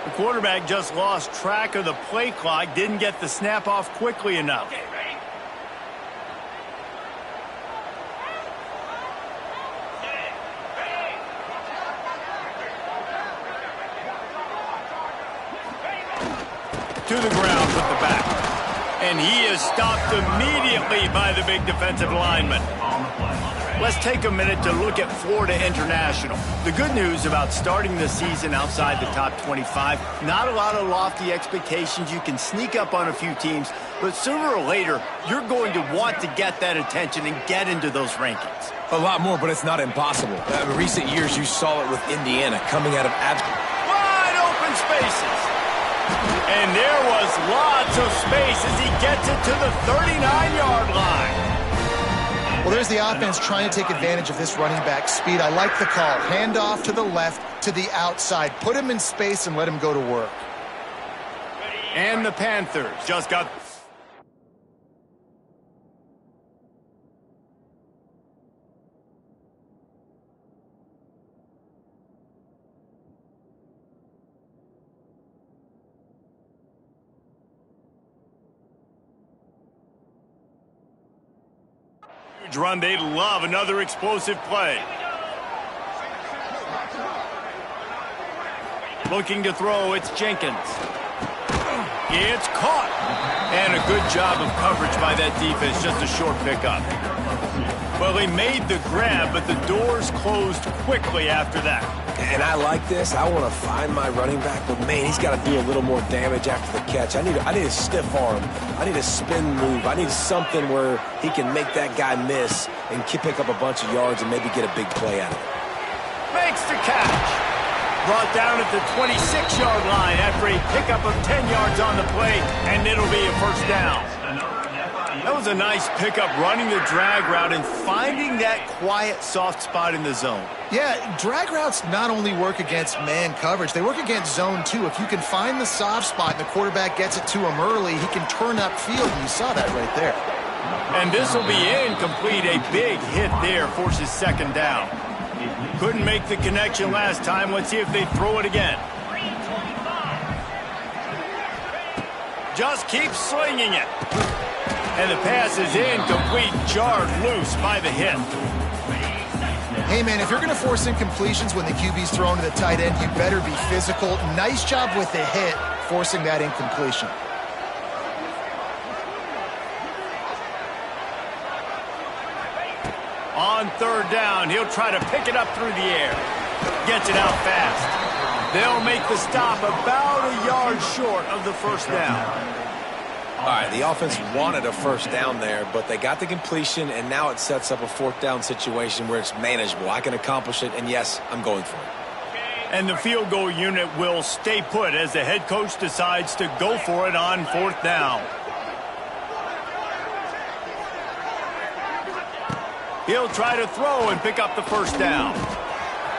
The quarterback just lost track of the play clock, didn't get the snap off quickly enough. To the ground with the back. And he is stopped immediately by the big defensive lineman. Let's take a minute to look at Florida International. The good news about starting the season outside the top 25, not a lot of lofty expectations. You can sneak up on a few teams, but sooner or later, you're going to want to get that attention and get into those rankings. A lot more, but it's not impossible. In recent years, you saw it with Indiana coming out of wide open spaces. And there was lots of space as he gets it to the 39-yard line. Well, there's the offense trying to take advantage of this running back speed. I like the call. Hand off to the left, to the outside. Put him in space and let him go to work. And the Panthers just got... run. They love another explosive play. Looking to throw, it's Jenkins. It's caught. And a good job of coverage by that defense, just a short pickup. Well, they made the grab, but the doors closed quickly after that. And I like this. I want to find my running back, but man, he's got to do a little more damage after the catch. I need a stiff arm. I need a spin move. I need something where he can make that guy miss and pick up a bunch of yards and maybe get a big play out of it. Makes the catch. Brought down at the 26-yard line after a pickup of 10 yards on the play, and it'll be a first down. That was a nice pickup, running the drag route and finding that quiet, soft spot in the zone. Yeah, drag routes not only work against man coverage, they work against zone too. If you can find the soft spot and the quarterback gets it to him early, he can turn upfield, and you saw that right there. And this will be incomplete. A big hit there forces second down. Couldn't make the connection last time. Let's see if they throw it again. Just keep slinging it. And the pass is incomplete, jarred loose by the hit. Hey, man, if you're going to force incompletions when the QB's thrown to the tight end, you better be physical. Nice job with the hit, forcing that incompletion. On third down, he'll try to pick it up through the air. Gets it out fast. They'll make the stop about a yard short of the first down. All right, the offense wanted a first down there, but they got the completion, and now it sets up a fourth down situation where it's manageable. I can accomplish it, and yes, I'm going for it. And the field goal unit will stay put as the head coach decides to go for it on fourth down. He'll try to throw and pick up the first down.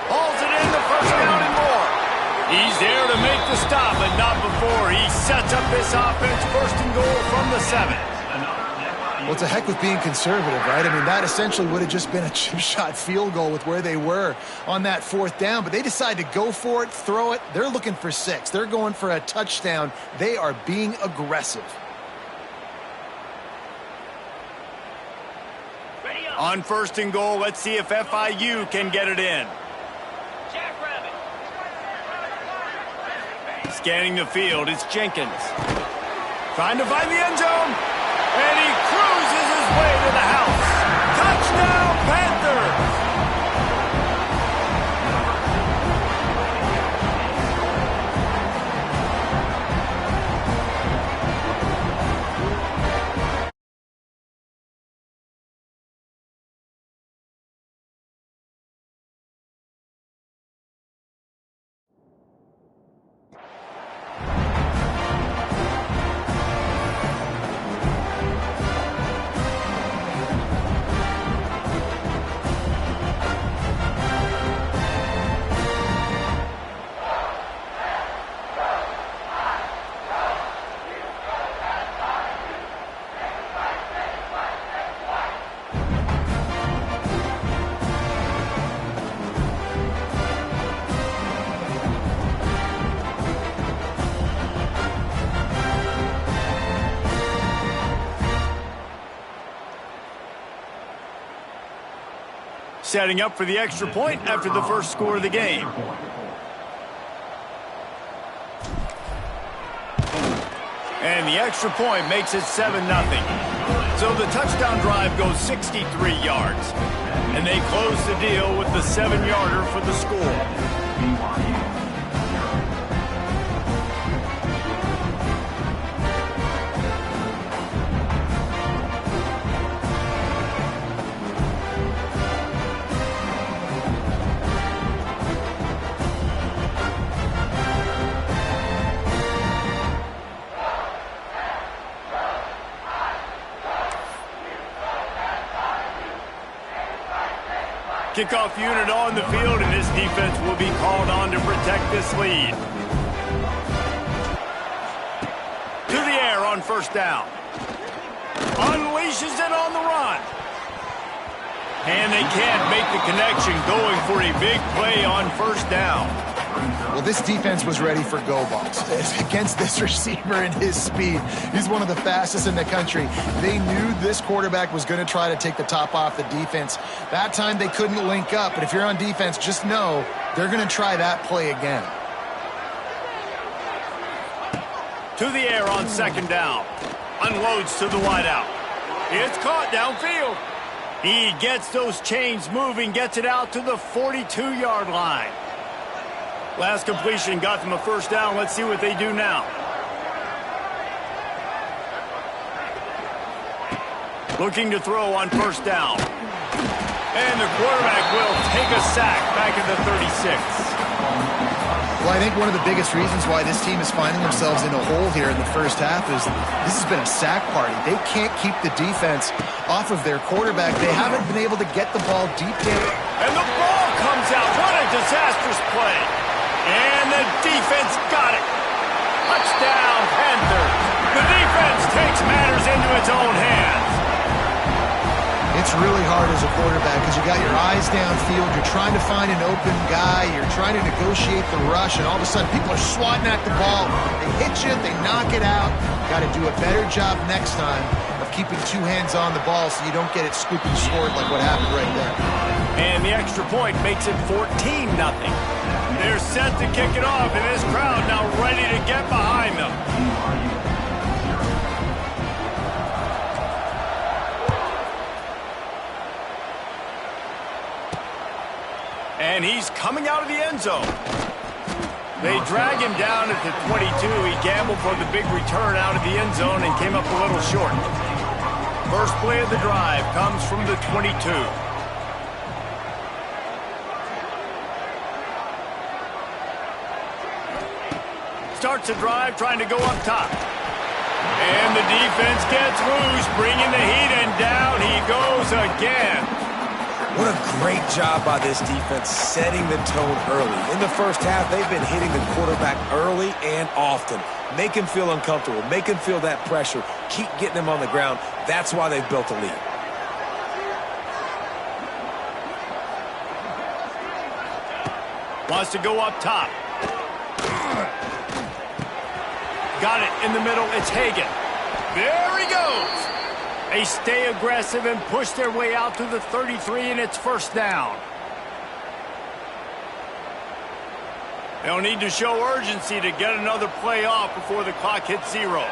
Hauls it in, the first down and more. He's there to make the stop, but not before he sets up this offense first and goal from the 7. Well, it's a heck with being conservative, right? I mean, that essentially would have just been a chip shot field goal with where they were on that fourth down, but they decide to go for it, throw it. They're looking for 6. They're going for a touchdown. They are being aggressive. On first and goal, let's see if FIU can get it in. Scanning the field, it's Jenkins. Trying to find the end zone. And he cruises his way to the house. Touchdown, Panthers! Setting up for the extra point after the first score of the game. And the extra point makes it 7-0. So the touchdown drive goes 63 yards. And they close the deal with the 7-yarder for the score. Kickoff unit on the field, and this defense will be called on to protect this lead. To the air on first down. Unleashes it on the run. And they can't make the connection, going for a big play on first down. Well, this defense was ready for go balls against this receiver and his speed. He's one of the fastest in the country. They knew this quarterback was going to try to take the top off the defense. That time they couldn't link up, but if you're on defense, just know they're going to try that play again. To the air on second down. Unloads to the wideout. It's caught downfield. He gets those chains moving, gets it out to the 42-yard line. Last completion got them a first down. Let's see what they do now. Looking to throw on first down. And the quarterback will take a sack back at the 36. Well, I think one of the biggest reasons why this team is finding themselves in a hole here in the first half is this has been a sack party. They can't keep the defense off of their quarterback. They haven't been able to get the ball deep there. And the ball comes out. What a disastrous play. And the defense got it. Touchdown, Panthers. The defense takes matters into its own hands. It's really hard as a quarterback because you got your eyes downfield. You're trying to find an open guy. You're trying to negotiate the rush, and all of a sudden people are swatting at the ball. They hit you. They knock it out. Got to do a better job next time of keeping two hands on the ball so you don't get it scooped and scored like what happened right there. And the extra point makes it 14-0. They're set to kick it off, and this crowd now ready to get behind them. And he's coming out of the end zone. They drag him down at the 22. He gambled for the big return out of the end zone and came up a little short. First play of the drive comes from the 22. Starts the drive trying to go up top. And the defense gets loose, bringing the heat, and down he goes again. What a great job by this defense setting the tone early. In the first half, they've been hitting the quarterback early and often. Make him feel uncomfortable. Make him feel that pressure. Keep getting him on the ground. That's why they've built a lead. Wants to go up top. Got it in the middle. It's Hagan. There he goes. They stay aggressive and push their way out to the 33, and it's first down. They'll need to show urgency to get another play off before the clock hits 0.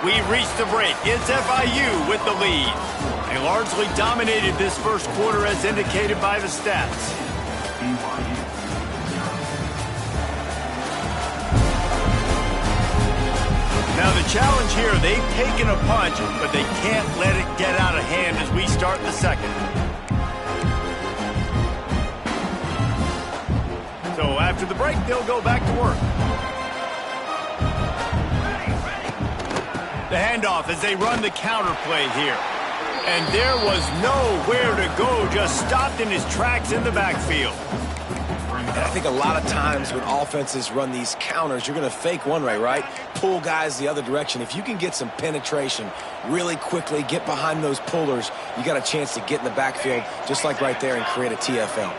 We've reached the break. It's FIU with the lead. They largely dominated this first quarter as indicated by the stats. Now the challenge here, they've taken a punch, but they can't let it get out of hand as we start the second. So after the break, they'll go back to work. The handoff as they run the counter play here. And there was nowhere to go, just stopped in his tracks in the backfield. And I think a lot of times when offenses run these counters, you're going to fake one way, right? Pull guys the other direction. If you can get some penetration really quickly, get behind those pullers, you got a chance to get in the backfield just like right there and create a TFL.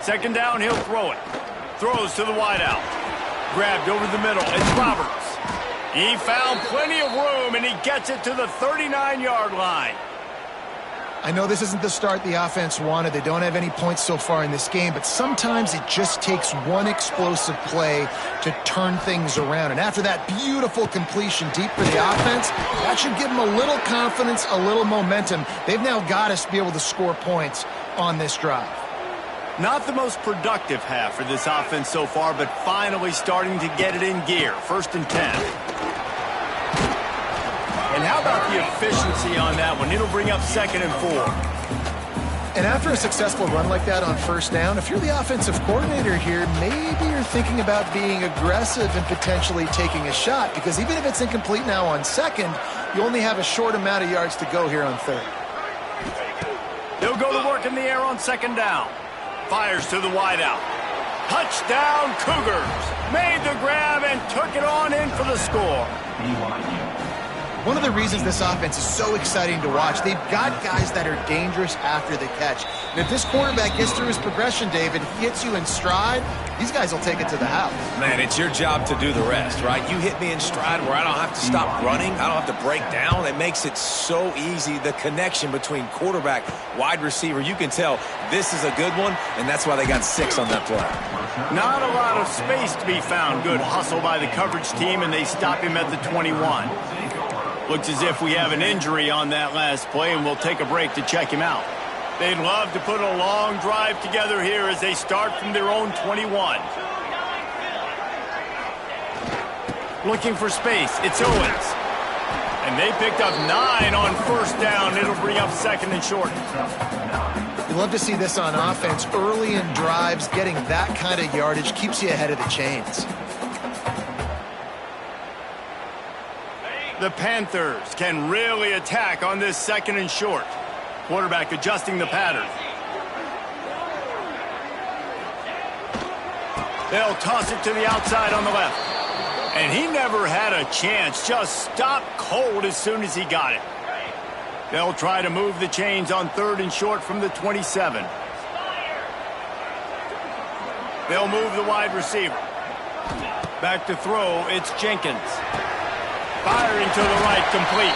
Second down, he'll throw it. Throws to the wideout. grabbed over the middle. It's Roberts. He found plenty of room, and he gets it to the 39-yard line. I know this isn't the start the offense wanted. They don't have any points so far in this game, but sometimes it just takes one explosive play to turn things around. And after that beautiful completion deep for the offense, that should give them a little confidence, a little momentum. They've now got us to be able to score points on this drive. Not the most productive half for this offense so far, but finally starting to get it in gear. 1st and 10. And how about the efficiency on that one? It'll bring up 2nd and 4. And after a successful run like that on 1st down, if you're the offensive coordinator here, maybe you're thinking about being aggressive and potentially taking a shot, because even if it's incomplete now on 2nd, you only have a short amount of yards to go here on 3rd. He'll go to work in the air on 2nd down. Fires to the wideout. Touchdown, Cougars. Made the grab and took it on in for the score. One of the reasons this offense is so exciting to watch, they've got guys that are dangerous after the catch. And if this quarterback gets through his progression, David, he hits you in stride, these guys will take it to the house. Man, it's your job to do the rest, right? You hit me in stride where I don't have to stop running. I don't have to break down. It makes it so easy. The connection between quarterback, wide receiver, you can tell this is a good one, and that's why they got 6 on that play. Not a lot of space to be found. Good hustle by the coverage team, and they stop him at the 21. Looks as if we have an injury on that last play, and we'll take a break to check him out. They'd love to put a long drive together here as they start from their own 21. Looking for space. It's Owens. And they picked up 9 on 1st down. It'll bring up 2nd and short. You love to see this on offense. Early in drives, getting that kind of yardage keeps you ahead of the chains. The Panthers can really attack on this 2nd and short. Quarterback adjusting the pattern. They'll toss it to the outside on the left. And he never had a chance. Just stopped cold as soon as he got it. They'll try to move the chains on 3rd and short from the 27. They'll move the wide receiver. Back to throw, it's Jenkins. Firing to the right, complete.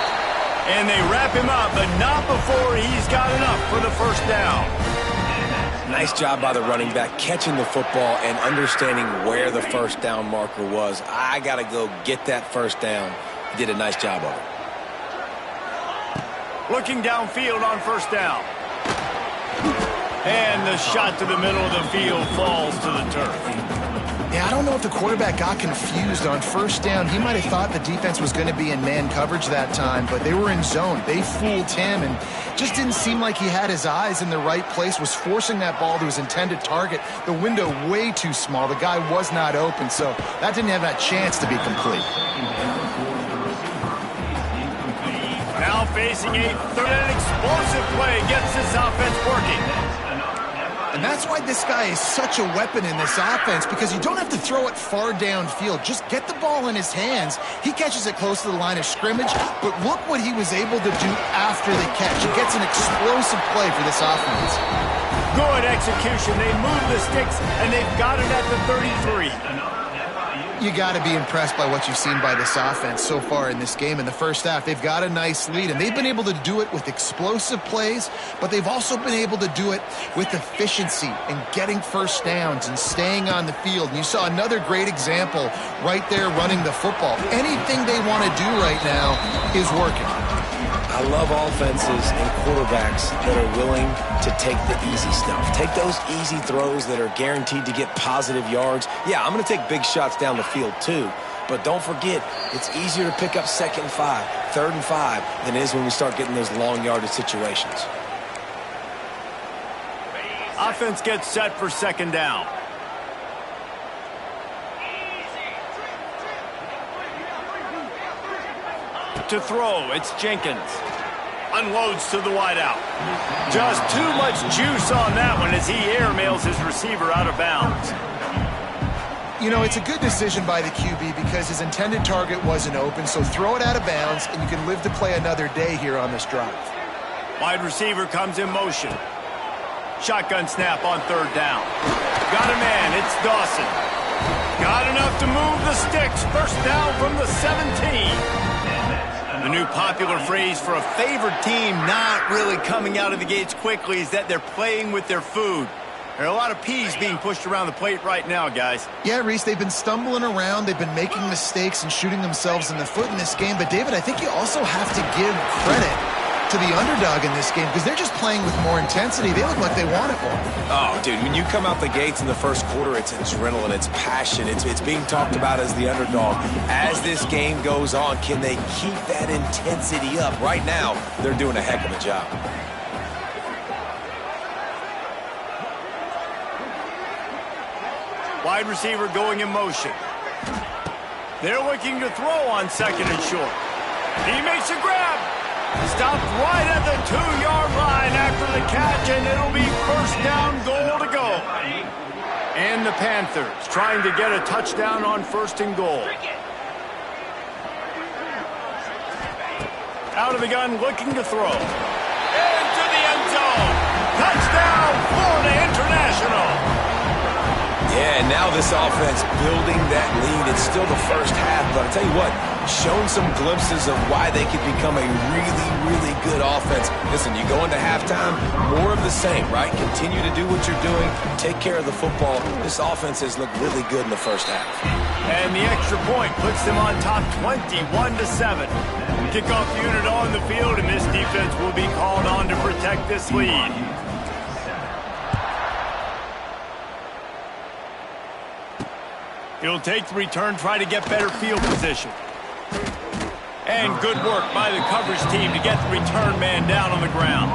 And they wrap him up, but not before he's got enough for the 1st down. Nice job by the running back, catching the football and understanding where the 1st down marker was. I got to go get that 1st down. He did a nice job of it. Looking downfield on 1st down. And the shot to the middle of the field falls to the turf. Yeah, I don't know if the quarterback got confused on 1st down. He might have thought the defense was going to be in man coverage that time, but they were in zone. They fooled him and just didn't seem like he had his eyes in the right place, was forcing that ball to his intended target. The window way too small. The guy was not open, so that didn't have that chance to be complete. Now facing a 3rd and explosive play gets this offense working. And that's why this guy is such a weapon in this offense, because you don't have to throw it far downfield. Just get the ball in his hands. He catches it close to the line of scrimmage, but look what he was able to do after the catch. He gets an explosive play for this offense. Good execution. They move the sticks, and they've got it at the 33. You got to be impressed by what you've seen by this offense so far in this game. In the 1st half, they've got a nice lead, and they've been able to do it with explosive plays, but they've also been able to do it with efficiency and getting 1st downs and staying on the field. And you saw another great example right there running the football. Anything they want to do right now is working. I love offenses and quarterbacks that are willing to take the easy stuff. Take those easy throws that are guaranteed to get positive yards. Yeah, I'm going to take big shots down the field too. But don't forget, it's easier to pick up 2nd and 5, 3rd and 5 than it is when we start getting those long yardage situations. Offense gets set for 2nd down. To throw, it's Jenkins. Unloads to the wideout. Just too much juice on that one as he airmails his receiver out of bounds. You know, it's a good decision by the QB because his intended target wasn't open, so throw it out of bounds, and you can live to play another day here on this drive. Wide receiver comes in motion. Shotgun snap on 3rd down. Got a man, it's Dawson. Got enough to move the sticks. First down from the 17. The new popular phrase for a favored team not really coming out of the gates quickly is that they're playing with their food. There are a lot of peas being pushed around the plate right now, guys. Yeah, Reese, they've been stumbling around. They've been making mistakes and shooting themselves in the foot in this game. But, David, I think you also have to give credit to the underdog in this game because they're just playing with more intensity. They look like they want it more. Oh, dude, when you come out the gates in the first quarter, it's adrenaline, it's passion, it's being talked about as the underdog. As this game goes on, can they keep that intensity up? Right now, they're doing a heck of a job. Wide receiver going in motion. They're looking to throw on second and short. He makes a grab. Stopped right at the 2-yard line after the catch, and it'll be first down goal to go. And the Panthers trying to get a touchdown on first and goal. Out of the gun, looking to throw. Into the end zone. Touchdown, Florida International. Yeah, and now this offense building that lead. It's still the first half, but I'll tell you what, shown some glimpses of why they could become a really, really good offense. Listen, you go into halftime, more of the same, right? Continue to do what you're doing, take care of the football. This offense has looked really good in the first half. And the extra point puts them on top 21-7. Kickoff unit on the field, and this defense will be called on to protect this lead. He'll take the return, try to get better field position. And good work by the coverage team to get the return man down on the ground.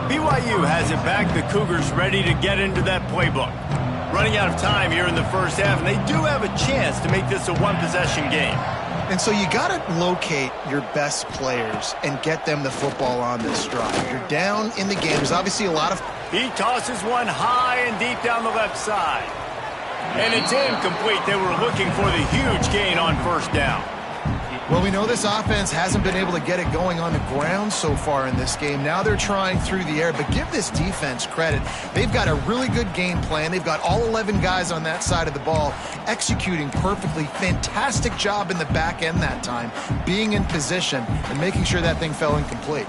BYU has it back. The Cougars ready to get into that playbook. Running out of time here in the first half, and they do have a chance to make this a one-possession game. And so you got to locate your best players and get them the football on this drive. You're down in the game. There's obviously a lot of... He tosses one high and deep down the left side. And it's incomplete. They were looking for the huge gain on first down. Well, we know this offense hasn't been able to get it going on the ground so far in this game. Now they're trying through the air, but give this defense credit. They've got a really good game plan. They've got all 11 guys on that side of the ball executing perfectly. Fantastic job in the back end that time, being in position and making sure that thing fell incomplete.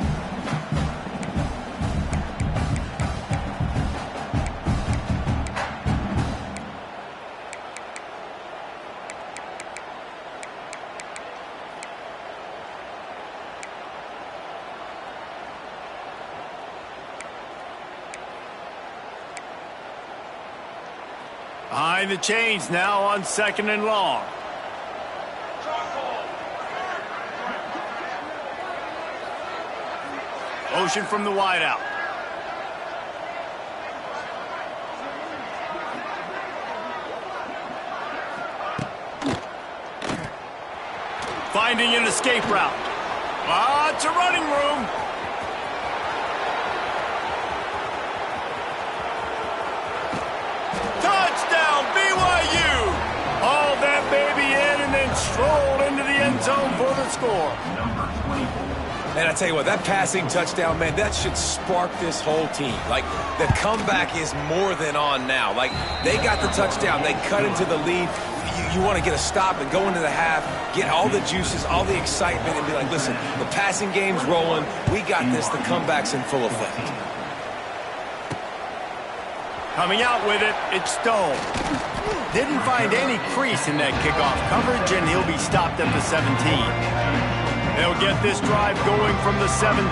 Behind the chains now on second and long. Motion from the wideout. Finding an escape route. Lots of running room. Touchdown, BYU! Hauled that baby in and then strolled into the end zone for the score. And I tell you what, that passing touchdown, man, that should spark this whole team. Like, the comeback is more than on now. Like, they got the touchdown. They cut into the lead. You want to get a stop and go into the half, get all the juices, all the excitement, and be like, listen, the passing game's rolling. We got this. The comeback's in full effect. Coming out with it, it's Stone. Didn't find any crease in that kickoff coverage, and he'll be stopped at the 17. They'll get this drive going from the 17.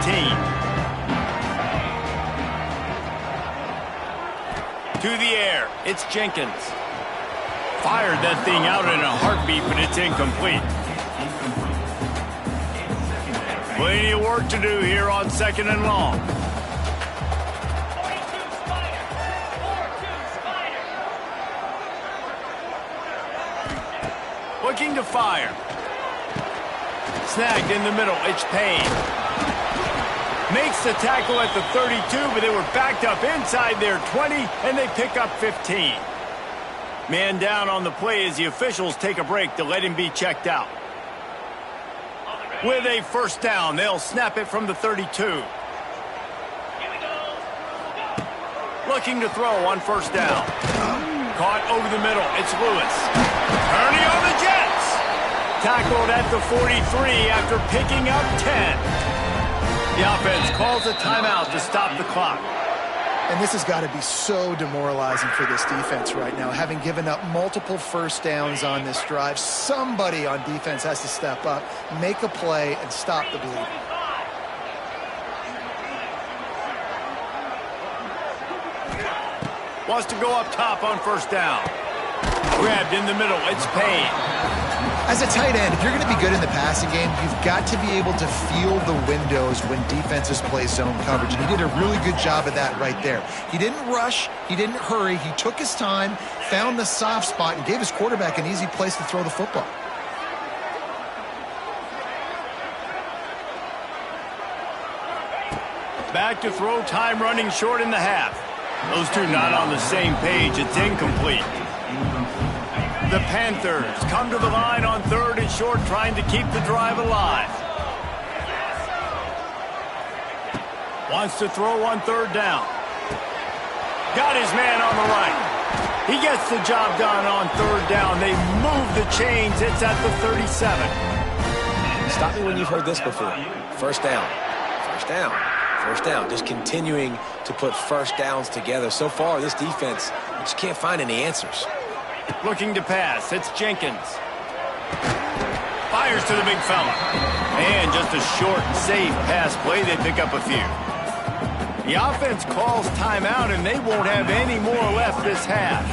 To the air, it's Jenkins. Fired that thing out in a heartbeat, but it's incomplete. Plenty of work to do here on second and long. Looking to fire. Snagged in the middle, it's Payne. Makes the tackle at the 32, but they were backed up inside their 20, and they pick up 15. Man down on the play as the officials take a break to let him be checked out. With a first down, they'll snap it from the 32. Looking to throw on first down. Caught over the middle. It's Lewis. Turning on the Jets. Tackled at the 43 after picking up 10. The offense calls a timeout to stop the clock. And this has got to be so demoralizing for this defense right now. Having given up multiple first downs on this drive, somebody on defense has to step up, make a play, and stop the bleeding. Wants to go up top on first down. Grabbed in the middle. It's Payne. As a tight end, if you're going to be good in the passing game, you've got to be able to feel the windows when defenses play zone coverage. And he did a really good job of that right there. He didn't rush. He didn't hurry. He took his time, found the soft spot, and gave his quarterback an easy place to throw the football. Back to throw, time running short in the half. Those two not on the same page. It's incomplete. The Panthers come to the line on 3rd and short, trying to keep the drive alive. Wants to throw on 3rd down. Got his man on the right. He gets the job done on 3rd down. They move the chains. It's at the 37. Stop me when you've heard this before. First down. First down. First down. Just continuing to put first downs together. So far, this defense just can't find any answers. Looking to pass. It's Jenkins. Fires to the big fella. And just a short, safe pass play. They pick up a few. The offense calls timeout, and they won't have any more left this half.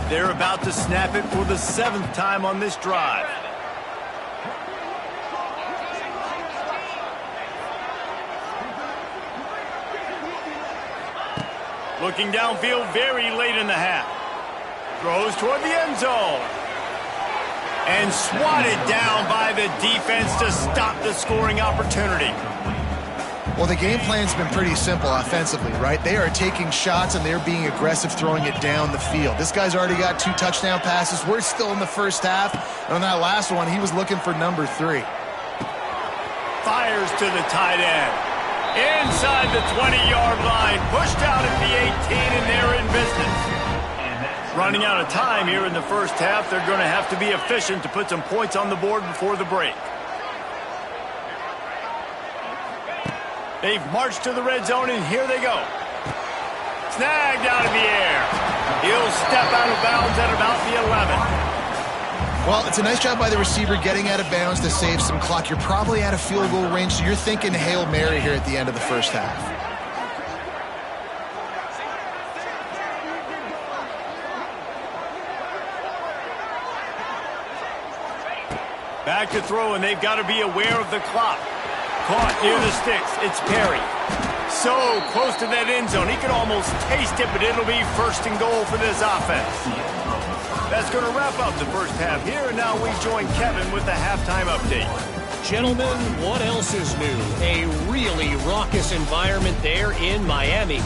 They're about to snap it for the 7th time on this drive. Looking downfield very late in the half. Throws toward the end zone. And swatted down by the defense to stop the scoring opportunity. Well, the game plan's been pretty simple offensively, right? They are taking shots, and they're being aggressive, throwing it down the field. This guy's already got 2 touchdown passes. We're still in the first half. And on that last one, he was looking for number 3. Fires to the tight end. Inside the 20-yard line. Pushed out at the 18, and they're in business. Running out of time here in the first half. They're going to have to be efficient to put some points on the board before the break. They've marched to the red zone, and here they go. Snagged out of the air. He'll step out of bounds at about the 11. Well, it's a nice job by the receiver getting out of bounds to save some clock. You're probably out of field goal range, so you're thinking Hail Mary here at the end of the first half. Back to throw, and they've got to be aware of the clock. Caught near the sticks. It's Perry. So close to that end zone. He could almost taste it, but it'll be 1st and goal for this offense. That's going to wrap up the first half here, and now we join Kevin with the halftime update. Gentlemen, what else is new? A really raucous environment there in Miami.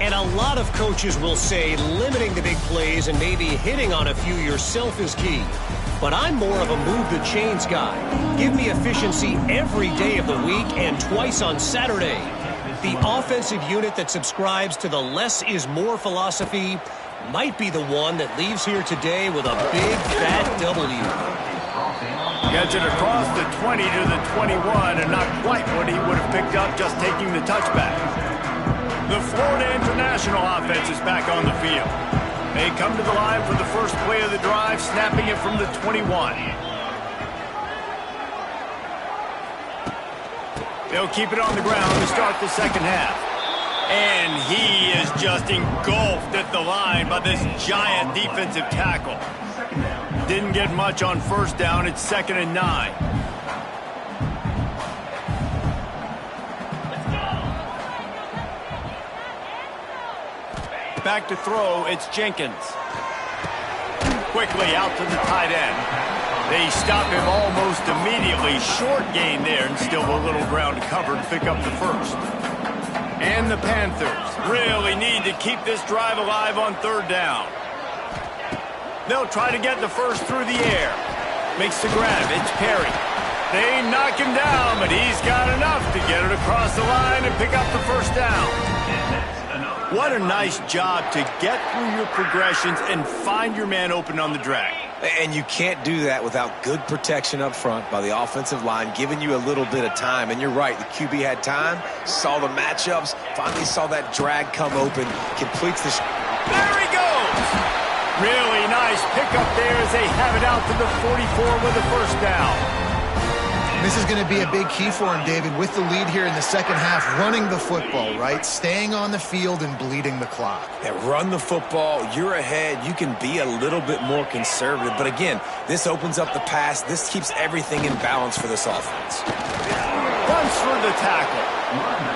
And a lot of coaches will say limiting the big plays and maybe hitting on a few yourself is key. But I'm more of a move the chains guy. Give me efficiency every day of the week and twice on Saturday. The offensive unit that subscribes to the less is more philosophy might be the one that leaves here today with a big fat W. Gets it across the 20 to the 21, and not quite what he would have picked up just taking the touchback. The Florida International offense is back on the field. They come to the line for the first play of the drive, snapping it from the 21. They'll keep it on the ground to start the second half. And he is just engulfed at the line by this giant defensive tackle. Didn't get much on first down. It's 2nd and 9. Back to throw, it's Jenkins. Quickly out to the tight end. They stop him almost immediately. Short gain there, and still a little ground to cover to pick up the 1st. And the Panthers really need to keep this drive alive on 3rd down. They'll try to get the 1st through the air. Makes the grab, it's Perry. They knock him down, but he's got enough to get it across the line and pick up the 1st down. What a nice job to get through your progressions and find your man open on the drag. And you can't do that without good protection up front by the offensive line, giving you a little bit of time. And you're right, the QB had time, saw the matchups, finally saw that drag come open, completes the... There he goes! Really nice pickup there as they have it out to the 44 with a first down. This is going to be a big key for him, David, with the lead here in the second half, running the football, right? Staying on the field and bleeding the clock. Yeah, run the football. You're ahead. You can be a little bit more conservative. But again, this opens up the pass. This keeps everything in balance for this offense. Runs for the tackle.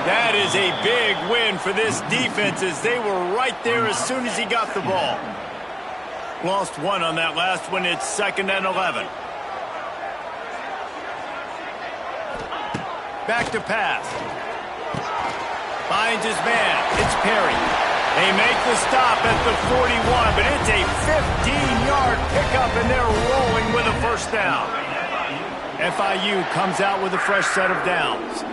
That is a big win for this defense as they were right there as soon as he got the ball. Lost one on that last one. It's 2nd and 11. Back to pass. Finds his man. It's Perry. They make the stop at the 41, but it's a 15-yard pickup, and they're rolling with a first down. FIU comes out with a fresh set of downs.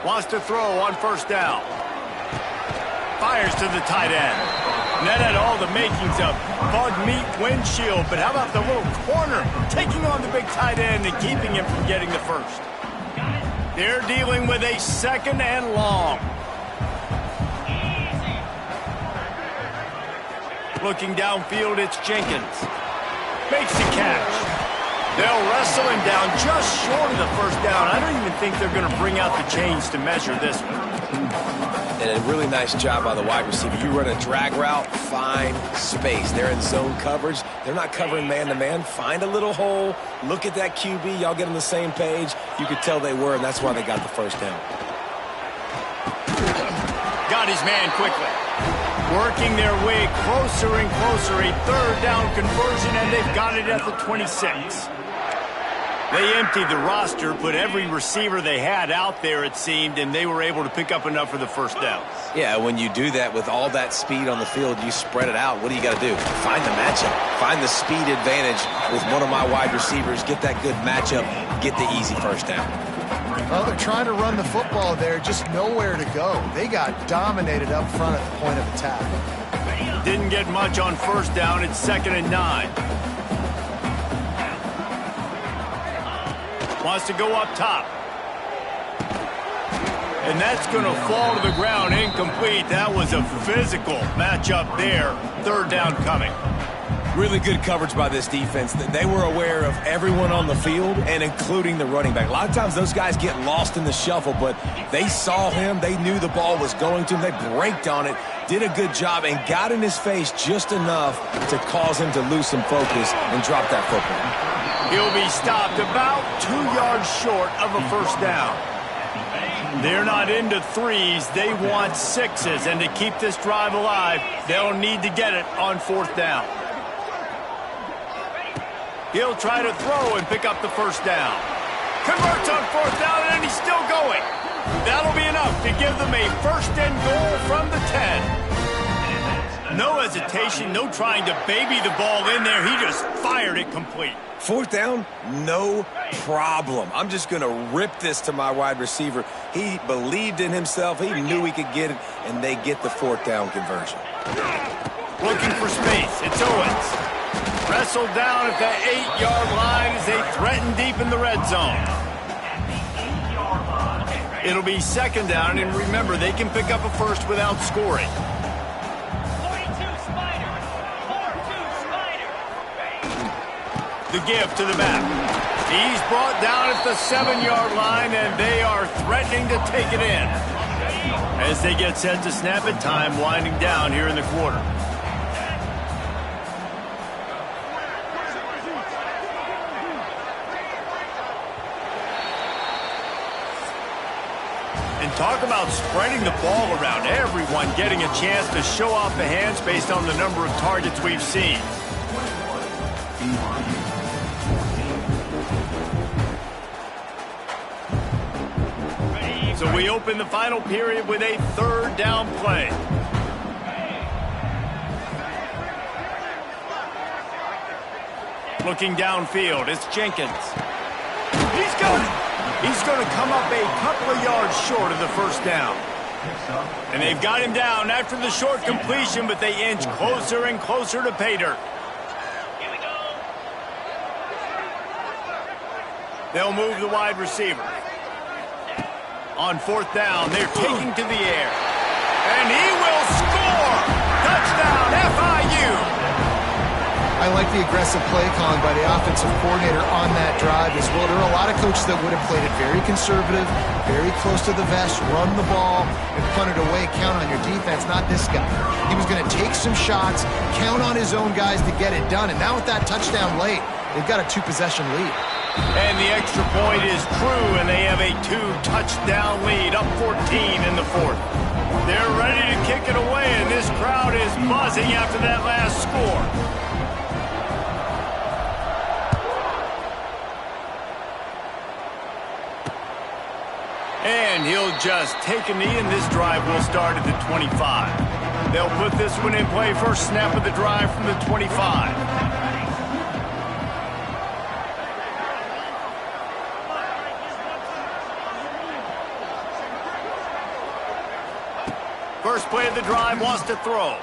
Wants to throw on first down. Fires to the tight end. And that had all the makings of bug meat windshield, but how about the little corner taking on the big tight end and keeping him from getting the first? They're dealing with a 2nd and long. Looking downfield, it's Jenkins. Makes the catch. They'll wrestle him down just short of the first down. I don't even think they're going to bring out the chains to measure this one. And a really nice job by the wide receiver. You run a drag route, find space. They're in zone coverage. They're not covering man-to-man. Find a little hole. Look at that QB. Y'all get on the same page. You could tell they were, and that's why they got the first down. Got his man quickly. Working their way closer and closer. A 3rd down conversion, and they've got it at the 26. They emptied the roster, put every receiver they had out there, it seemed, and they were able to pick up enough for the first down. Yeah, when you do that with all that speed on the field, you spread it out. What do you got to do? Find the matchup. Find the speed advantage with one of my wide receivers. Get that good matchup. Get the easy first down. Well, they're trying to run the football there, just nowhere to go. They got dominated up front at the point of attack. Didn't get much on first down. It's 2nd and 9. Wants to go up top. And that's going to fall to the ground incomplete. That was a physical matchup there. 3rd down coming. Really good coverage by this defense. They were aware of everyone on the field and including the running back. A lot of times those guys get lost in the shuffle, but they saw him. They knew the ball was going to him. They braked on it, did a good job, and got in his face just enough to cause him to lose some focus and drop that football. He'll be stopped about 2 yards short of a first down. They're not into 3s. They want 6s. And to keep this drive alive, they'll need to get it on 4th down. He'll try to throw and pick up the first down. Converts on 4th down, and he's still going. That'll be enough to give them a 1st and goal from the 10. No hesitation, no trying to baby the ball in there. He just fired it complete. 4th down, no problem. I'm just going to rip this to my wide receiver. He believed in himself. He knew he could get it, and they get the 4th down conversion. Looking for space. It's Owens. Wrestled down at the 8-yard line as they threaten deep in the red zone. It'll be 2nd down, and remember, they can pick up a first without scoring. The give to the back. He's brought down at the 7-yard line, and they are threatening to take it in. As they get set to snap it, time winding down here in the quarter. And talk about spreading the ball around. Everyone getting a chance to show off the hands based on the number of targets we've seen. So we open the final period with a 3rd down play. Looking downfield, it's Jenkins. He's going to come up a couple of yards short of the first down. And they've got him down after the short completion, but they inch closer and closer to pay dirt. They'll move the wide receiver. On fourth down, they're taking to the air. And he will score! Touchdown, FIU! I like the aggressive play calling by the offensive coordinator on that drive as well. There are a lot of coaches that would have played it very conservative, very close to the vest, run the ball, and punt it away, count on your defense, not this guy. He was going to take some shots, count on his own guys to get it done, and now with that touchdown late, they've got a 2-possession lead. And the extra point is true, and they have a 2-touchdown lead, up 14 in the fourth. They're ready to kick it away, and this crowd is buzzing after that last score. And he'll just take a knee, and this drive will start at the 25. They'll put this one in play first snap of the drive from the 25. First play of the drive, wants to throw.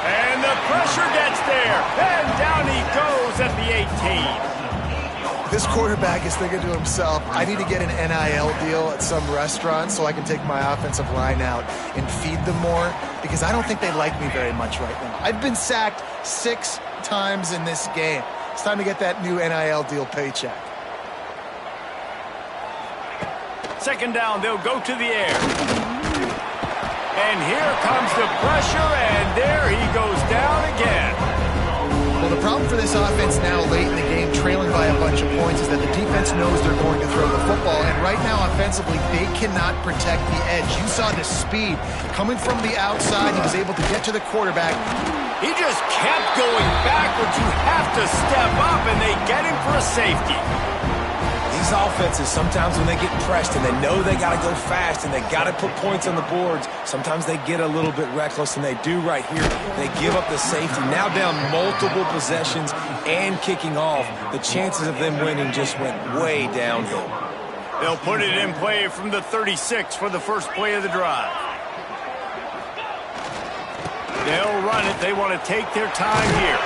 And the pressure gets there. And down he goes at the 18. This quarterback is thinking to himself, I need to get an NIL deal at some restaurant so I can take my offensive line out and feed them more, because I don't think they like me very much right now. I've been sacked 6 times in this game. It's time to get that new NIL deal paycheck. Second down, they'll go to the air. And here comes the pressure, and there he goes down again. Well, the problem for this offense now late in the game, trailing by a bunch of points, is that the defense knows they're going to throw the football. And right now, offensively, they cannot protect the edge. You saw the speed coming from the outside. He was able to get to the quarterback. He just kept going backwards. You have to step up, and they get him for a safety. These offenses, sometimes when they get pressed and they know they got to go fast and they got to put points on the boards, sometimes they get a little bit reckless, and they do right here. They give up the safety. Now down multiple possessions and kicking off. The chances of them winning just went way downhill. They'll put it in play from the 36 for the first play of the drive. They'll run it. They want to take their time here.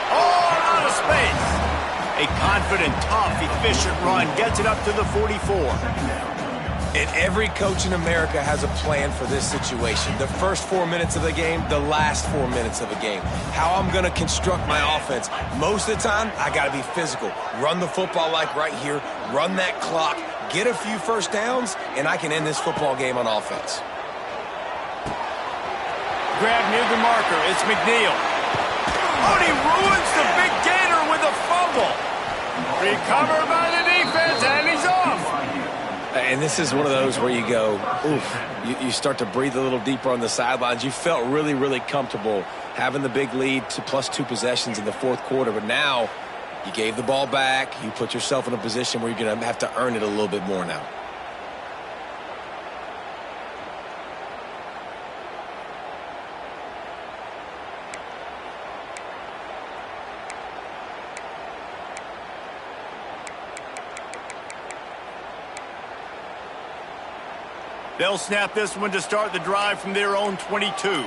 Oh, out of space. A confident, tough, efficient run gets it up to the 44. And every coach in America has a plan for this situation. The first 4 minutes of the game, the last 4 minutes of a game. How I'm going to construct my offense. Most of the time, I got to be physical. Run the football like right here. Run that clock. Get a few first downs, and I can end this football game on offense. Grab near the marker. It's McNeil. Oh, and he ruins the big gator with a fumble. Recovered by the defense, and he's off. And this is one of those where you go, oof, you start to breathe a little deeper on the sidelines. You felt really, really comfortable having the big lead to +2 possessions in the fourth quarter. But now you gave the ball back. You put yourself in a position where you're going to have to earn it a little bit more now. They'll snap this one to start the drive from their own 22.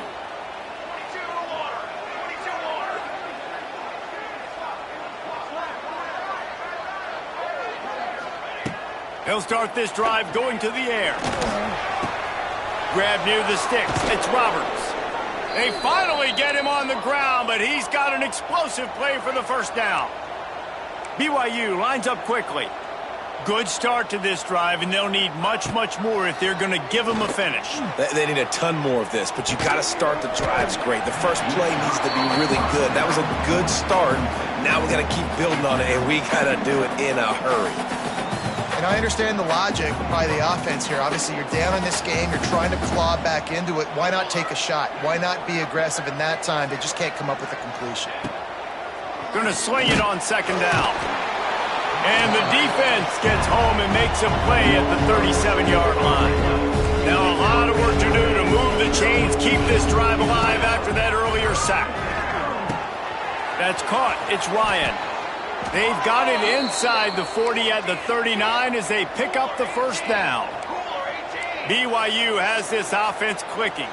He'll start this drive going to the air. Grab near the sticks. It's Roberts. They finally get him on the ground, but he's got an explosive play for the first down. BYU lines up quickly. Good start to this drive, and they'll need much, much more if they're going to give them a finish. They need a ton more of this, but you got to start the drives great. The first play needs to be really good. That was a good start. Now we got to keep building on it, and we got to do it in a hurry. And I understand the logic by the offense here. Obviously, you're down in this game. You're trying to claw back into it. Why not take a shot? Why not be aggressive in that time? They just can't come up with a completion. Going to sling it on second down. And the defense gets home and makes a play at the 37-yard line. Now a lot of work to do to move the chains, keep this drive alive after that earlier sack. That's caught. It's Ryan. They've got it inside the 40 at the 39 as they pick up the first down. BYU has this offense clicking.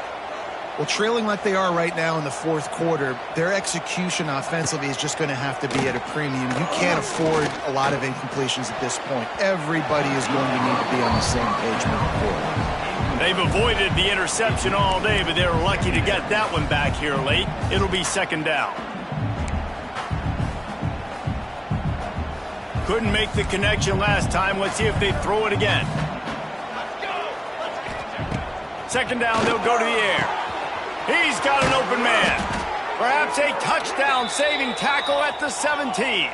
Well, trailing like they are right now in the fourth quarter, their execution offensively is just going to have to be at a premium. You can't afford a lot of incompletions at this point. Everybody is going to need to be on the same page moving forward. They've avoided the interception all day, but they're lucky to get that one back here late. It'll be second down. Couldn't make the connection last time. Let's see if they throw it again. Second down, they'll go to the air. He's got an open man. Perhaps a touchdown-saving tackle at the 17.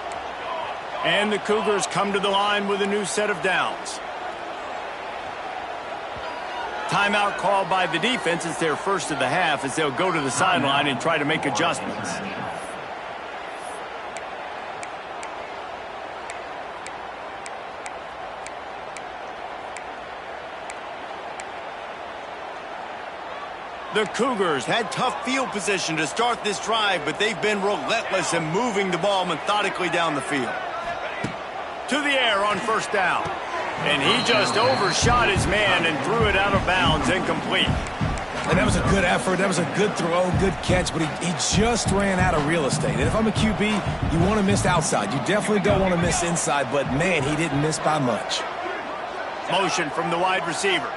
And the Cougars come to the line with a new set of downs. Timeout called by the defense. It's their first of the half as they'll go to the sideline and try to make adjustments. The Cougars had tough field position to start this drive, but they've been relentless in moving the ball methodically down the field. To the air on first down. And he just overshot his man and threw it out of bounds, incomplete. And that was a good effort. That was a good throw, good catch, but he just ran out of real estate. And if I'm a QB, you want to miss outside. You definitely don't want to miss inside, but, man, he didn't miss by much. Motion from the wide receiver.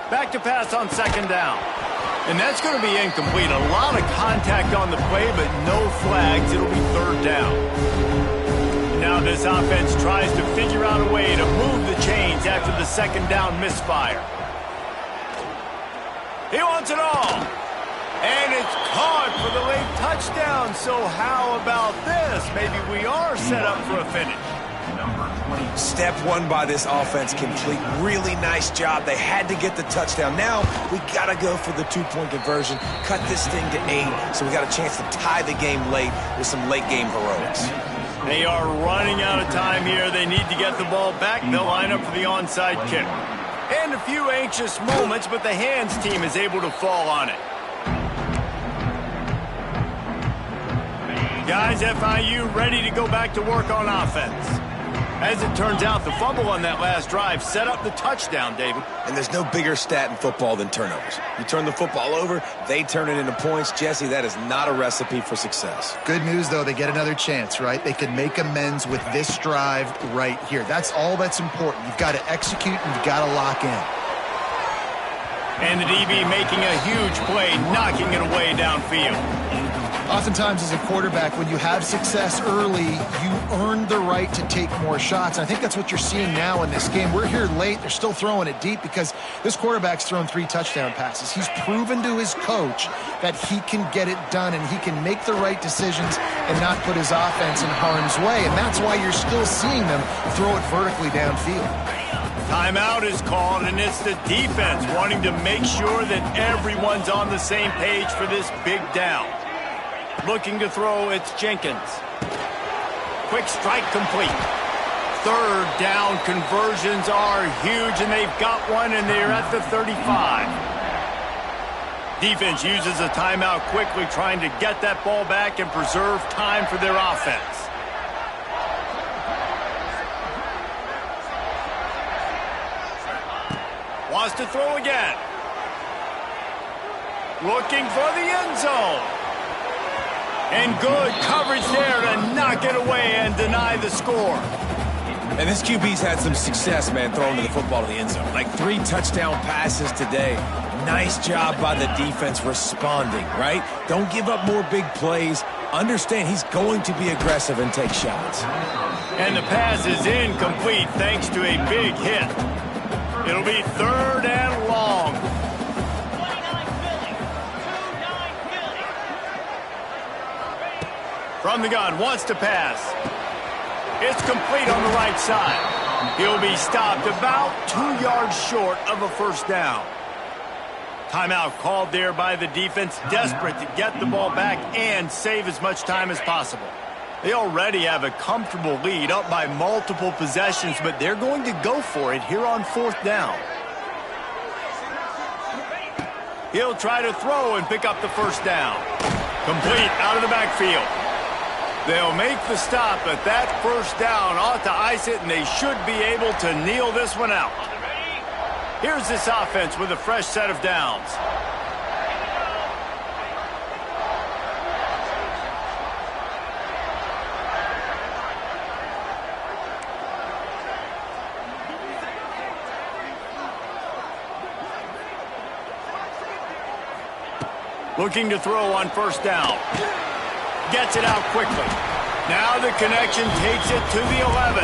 Back to pass on second down. And that's going to be incomplete. A lot of contact on the play, but no flags. It'll be third down. Now this offense tries to figure out a way to move the chains after the second down misfire. He wants it all. And it's caught for the late touchdown. So how about this? Maybe we are set up for a finish. Step one by this offense complete. Really nice job. They had to get the touchdown. Now we got to go for the two-point conversion. Cut this thing to 8 so we got a chance to tie the game late with some late-game heroics. They are running out of time here. They need to get the ball back. They'll line up for the onside kick. And a few anxious moments, but the hands team is able to fall on it. Guys, FIU ready to go back to work on offense. As it turns out, the fumble on that last drive set up the touchdown, David. And there's no bigger stat in football than turnovers. You turn the football over, they turn it into points. Jesse, that is not a recipe for success. Good news, though, they get another chance, right? They can make amends with this drive right here. That's all that's important. You've got to execute and you've got to lock in. And the DB making a huge play, knocking it away downfield. Oftentimes as a quarterback, when you have success early, you earn the right to take more shots. And I think that's what you're seeing now in this game. We're here late. They're still throwing it deep because this quarterback's thrown 3 touchdown passes. He's proven to his coach that he can get it done and he can make the right decisions and not put his offense in harm's way. And that's why you're still seeing them throw it vertically downfield. Timeout is called, and it's the defense wanting to make sure that everyone's on the same page for this big down. Looking to throw, it's Jenkins. Quick strike complete. Third down conversions are huge, and they've got one, and they're at the 35. Defense uses a timeout quickly, trying to get that ball back and preserve time for their offense. Wants to throw again. Looking for the end zone. And good coverage there to knock it away and deny the score. And this QB's had some success, man, throwing the football to the end zone. Like 3 touchdown passes today. Nice job by the defense responding, right? Don't give up more big plays. Understand he's going to be aggressive and take shots. And the pass is incomplete thanks to a big hit. It'll be third and long. From the gun, wants to pass. It's complete on the right side. He'll be stopped about 2 yards short of a first down. Timeout called there by the defense, desperate to get the ball back and save as much time as possible. They already have a comfortable lead, up by multiple possessions, but they're going to go for it here on fourth down. He'll try to throw and pick up the first down. Complete out of the backfield. They'll make the stop, but that first down ought to ice it, and they should be able to kneel this one out. Here's this offense with a fresh set of downs. Looking to throw on first down. Gets it out quickly. Now the connection takes it to the 11.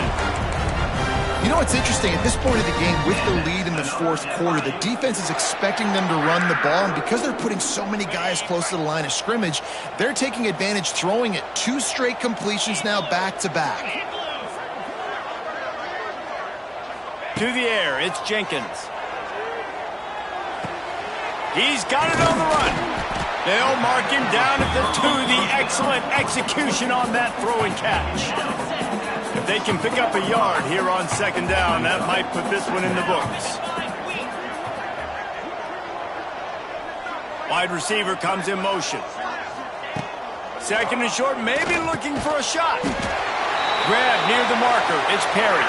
You know what's interesting? At this point of the game, with the lead in the fourth quarter, the defense is expecting them to run the ball, and because they're putting so many guys close to the line of scrimmage, they're taking advantage, throwing it. 2 straight completions now back-to-back. To the air, it's Jenkins. He's got it on the run. They'll mark him down at the 2. The excellent execution on that throw and catch. If they can pick up a yard here on second down, that might put this one in the books. Wide receiver comes in motion. Second and short, maybe looking for a shot. Grab near the marker, it's Perry.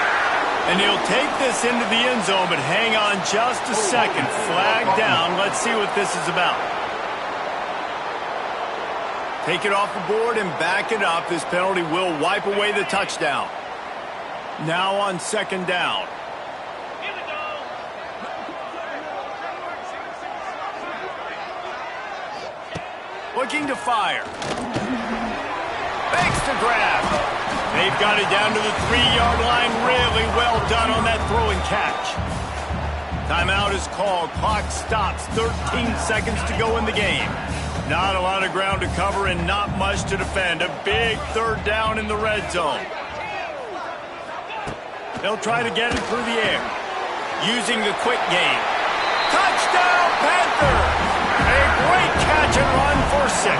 And he'll take this into the end zone, but hang on just a second. Flag down. Let's see what this is about. Take it off the board and back it up. This penalty will wipe away the touchdown. Now on second down. Looking to fire. Makes the grab. They've got it down to the 3-yard line. Really well done on that throw and catch. Timeout is called. Clock stops. 13 seconds to go in the game. Not a lot of ground to cover and not much to defend. A big third down in the red zone. They'll try to get it through the air. Using the quick game. Touchdown, Panther! A great catch and run for 6.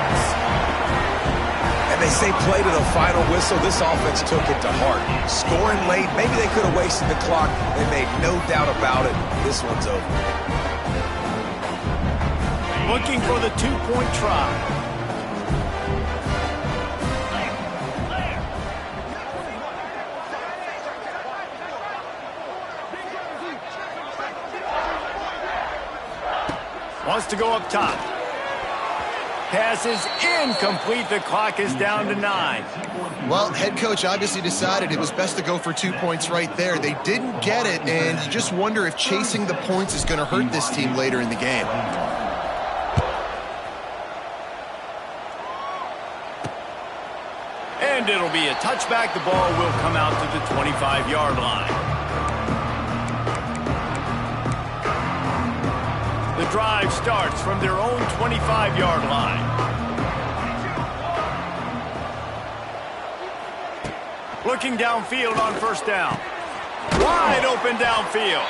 And they say play to the final whistle. This offense took it to heart. Scoring late, maybe they could have wasted the clock. They made no doubt about it. This one's over. Looking for the 2-point try. Wants to go up top. Pass is incomplete. The clock is down to 9. Well, head coach obviously decided it was best to go for 2 points right there. They didn't get it, and you just wonder if chasing the points is going to hurt this team later in the game. And it'll be a touchback. The ball will come out to the 25-yard line. The drive starts from their own 25-yard line. Looking downfield on first down. Wide open downfield.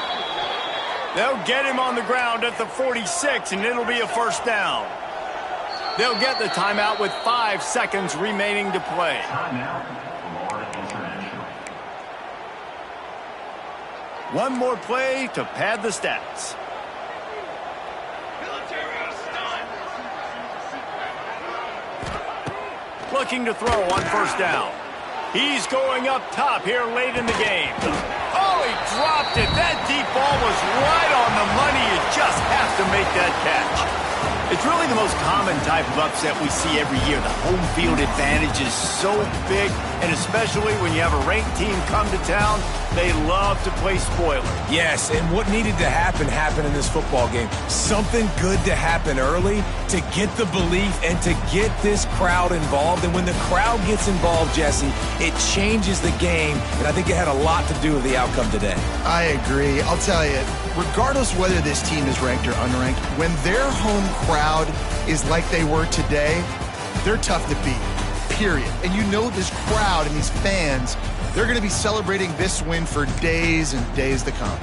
They'll get him on the ground at the 46, and it'll be a first down. They'll get the timeout with 5 seconds remaining to play. One more play to pad the stats. Looking to throw on first down. He's going up top here late in the game. Oh, he dropped it. That deep ball was right on the money. You just have to make that catch. It's really the most common type of upset we see every year. The home field advantage is so big, and especially when you have a ranked team come to town, they love to play spoiler. Yes, and what needed to happen happened in this football game. Something good to happen early to get the belief and to get this crowd involved. And when the crowd gets involved, Jesse, it changes the game, and I think it had a lot to do with the outcome today. I agree. I'll tell you, regardless whether this team is ranked or unranked, when their home crowd is like they were today, they're tough to beat, period. And you know this crowd and these fans, they're going to be celebrating this win for days and days to come.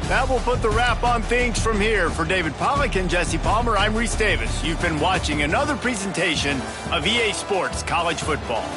That will put the wrap on things from here. For David Pollack and Jesse Palmer, I'm Reese Davis. You've been watching another presentation of EA Sports College Football.